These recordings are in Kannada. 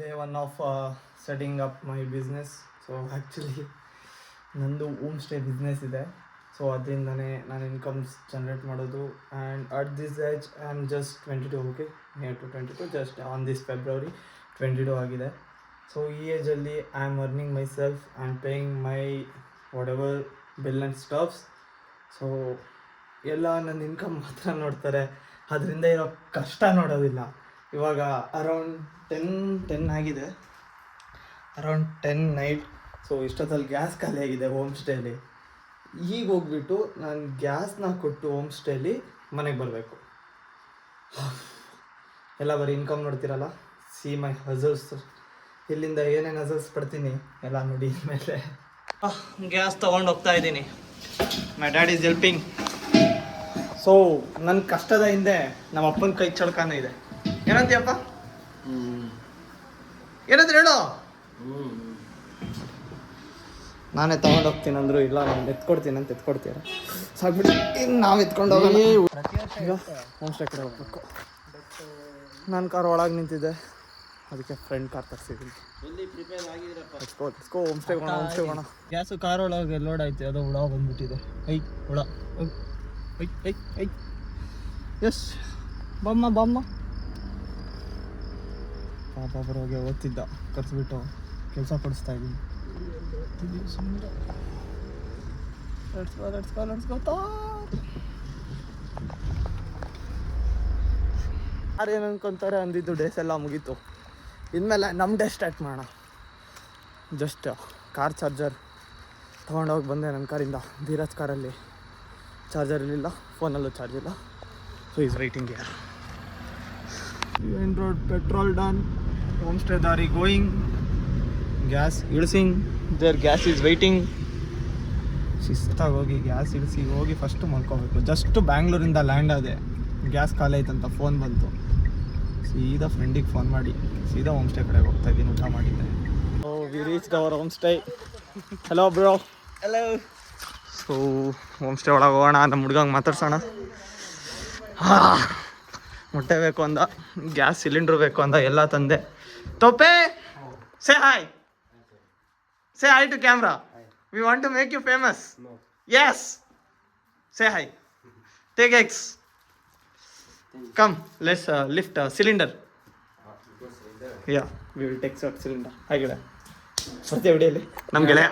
Day one of setting up my business. So actually ನಂದು ಹೋಮ್ ಸ್ಟೇ ಬಿಸ್ನೆಸ್ ಇದೆ. ಸೊ ಅದರಿಂದನೇ ನಾನು ಇನ್ಕಮ್ಸ್ ಜನ್ರೇಟ್ ಮಾಡೋದು. And at this age I am just 22, okay, near to 22, just on this February 22 ಆಗಿದೆ. ಸೊ ಈ ಏಜಲ್ಲಿ I am earning myself and paying my whatever bill and stuffs. So ಎಲ್ಲ ನನ್ನ ಇನ್ಕಮ್ ಮಾತ್ರ ನೋಡ್ತಾರೆ, ಅದರಿಂದ ಇರೋ ಕಷ್ಟ ನೋಡೋದಿಲ್ಲ. ಇವಾಗ ಅರೌಂಡ್ 10 ಆಗಿದೆ, ಅರೌಂಡ್ 10 ನೈಟ್. ಸೊ ಇಷ್ಟೊತ್ತಲ್ಲಿ ಗ್ಯಾಸ್ ಖಾಲಿ ಆಗಿದೆ ಹೋಮ್ ಸ್ಟೇಲಿ. ಈಗ ಹೋಗ್ಬಿಟ್ಟು ನಾನು ಗ್ಯಾಸ್ನ ಕೊಟ್ಟು ಹೋಮ್ ಸ್ಟೇಲಿ ಮನೆಗೆ ಬರಬೇಕು. ಎಲ್ಲ ಬರೀ ಇನ್ಕಮ್ ನೋಡ್ತೀರಲ್ಲ, ಸಿ ಮೈ ಹಸಲ್ಸ್. ಇಲ್ಲಿಂದ ಏನೇನು ಹಸಲ್ಸ್ ಪಡ್ತೀನಿ ಎಲ್ಲ ನೋಡಿ. ಮೇಲೆ ಗ್ಯಾಸ್ ತೊಗೊಂಡು ಹೋಗ್ತಾ ಇದ್ದೀನಿ. My dad is helping. So ನನ್ನ ಕಷ್ಟದ ಹಿಂದೆ ನಮ್ಮ ಅಪ್ಪನ ಕೈ ಚಳಕನೂ ಇದೆ. ಏನಂತೀಯಪ್ಪ? ಏನಂದ್ರೆ ಹೇಳು. ನಾನೇ ತೊಗೊಂಡು ಹೋಗ್ತೀನಿ ಅಂದರು ಇಲ್ಲ, ನಾನು ಎತ್ಕೊಡ್ತೀನಿ ಅಂತ ಎತ್ಕೊಡ್ತೀರ. ಸಾಕ್ಬಿಟ್ಟು ಇನ್ನು ನಾವು ಎತ್ಕೊಂಡು ಹೋಗೋಣ. ಈಗ ಹೋಮ್ ಸ್ಟೇ ಕಡೆ ಹೋಗ್ಬೇಕು. ನನ್ನ ಕಾರ್ ಒಳಗೆ ನಿಂತಿದೆ, ಅದಕ್ಕೆ ಫ್ರೆಂಡ್ ಕಾರ್ ತರಿಸಿದ್ದೀನಿ. ಹೋಮ್ ಸ್ಟೇ ಹೋಗೋಣ. ಗ್ಯಾಸು ಕಾರ್ ಒಳಗೆ ಲೋಡ್ ಆಯ್ತು, ಅದು ಹುಳ ಬಂದ್ಬಿಟ್ಟಿದೆ. ಹುಳ ಎಸ್ ಬಮ್ಮ ಪಾಪ ಬರೋಗೆ ಓದ್ತಿದ್ದ, ಕರೆಸ್ಬಿಟ್ಟು ಕೆಲಸ ಕೊಡಿಸ್ತಾ ಇದ್ದೀನಿ. ಯಾರೇನು ಅನ್ಕೊಂತಾರೆ ಅಂದಿದ್ದು ಡೇಸ್ ಎಲ್ಲ ಮುಗೀತು. ಇನ್ಮೇಲೆ ನಮ್ಮ ಡೇ ಸ್ಟಾರ್ಟ್ ಮಾಡೋಣ. ಜಸ್ಟ್ ಕಾರ್ ಚಾರ್ಜರ್ ತೊಗೊಂಡೋಗಿ ಬಂದೆ ನನ್ನ ಕಾರಿಂದ. ಧೀರಜ್ ಕಾರಲ್ಲಿ ಚಾರ್ಜರ್ ಇರಲಿಲ್ಲ, ಫೋನಲ್ಲೂ ಚಾರ್ಜ್ ಇಲ್ಲ. So is waiting here. Main road petrol done. Home stay ದಾರಿ ಗೋಯಿಂಗ್. ಗ್ಯಾಸ್ ಇಳಿಸಿಂಗ್. There gas is waiting. ಶಿಸ್ತಾಗಿ ಹೋಗಿ ಗ್ಯಾಸ್ ಇಳಿಸಿ ಹೋಗಿ ಫಸ್ಟು ಮಾಡ್ಕೋಬೇಕು. ಜಸ್ಟ್ ಬ್ಯಾಂಗ್ಳೂರಿಂದ ಲ್ಯಾಂಡ್ ಆದೆ, ಗ್ಯಾಸ್ ಖಾಲಿ ಆಯ್ತಂತ ಫೋನ್ ಬಂತು. ಸೀದಾ ಫ್ರೆಂಡಿಗೆ ಫೋನ್ ಮಾಡಿ ಸೀದಾ ಹೋಮ್ ಸ್ಟೇ ಕಡೆಗೆ ಹೋಗ್ತಾ ಇದ್ದೀನಿ. ಊಟ ಮಾಡಿದ್ದೆ. Oh we reached our home stay. Hello bro. Hello. So home stay ಒಳಗೆ ಹೋಗೋಣ. ನಮ್ಮ ಹುಡ್ಗಂಗೆ ಮಾತಾಡ್ಸೋಣ. ಮೊಟ್ಟೆ ಬೇಕು ಅಂದ, ಗ್ಯಾಸ್ ಸಿಲಿಂಡ್ರ್ ಬೇಕು ಅಂದ, ಎಲ್ಲ ತಂದೆ. ಟೋಪೆ say hi. Say hi to camera. We want to make you famous. Yes, say hi. Take X. Come let's lift cylinder. Yeah we will take cylinder. ಹಾಗೆ ಮತ್ತೆ ವಿಡಿಯೋಲಿ ನಮ್ಮ ಗೆಳೆಯ.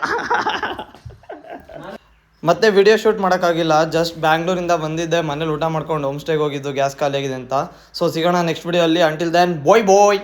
ಮತ್ತೆ ವಿಡಿಯೋ ಶೂಟ್ ಮಾಡೋಕ್ಕಾಗಿಲ್ಲ, ಜಸ್ಟ್ ಬ್ಯಾಂಗ್ಳೂರಿಂದ ಬಂದಿದ್ದೆ. ಮನೇಲಿ ಊಟ ಮಾಡ್ಕೊಂಡು ಹೋಮ್ ಸ್ಟೇಗೆ ಹೋಗಿದ್ದು, ಗ್ಯಾಸ್ ಖಾಲಿ ಆಗಿದೆ ಅಂತ. ಸೊ ಸಿಗೋಣ ನೆಕ್ಸ್ಟ್ ವಿಡಿಯೋ ಅಲ್ಲಿ. ಅಂಟಿಲ್ ದೆನ್ ಬಾಯ್ ಬಾಯ್.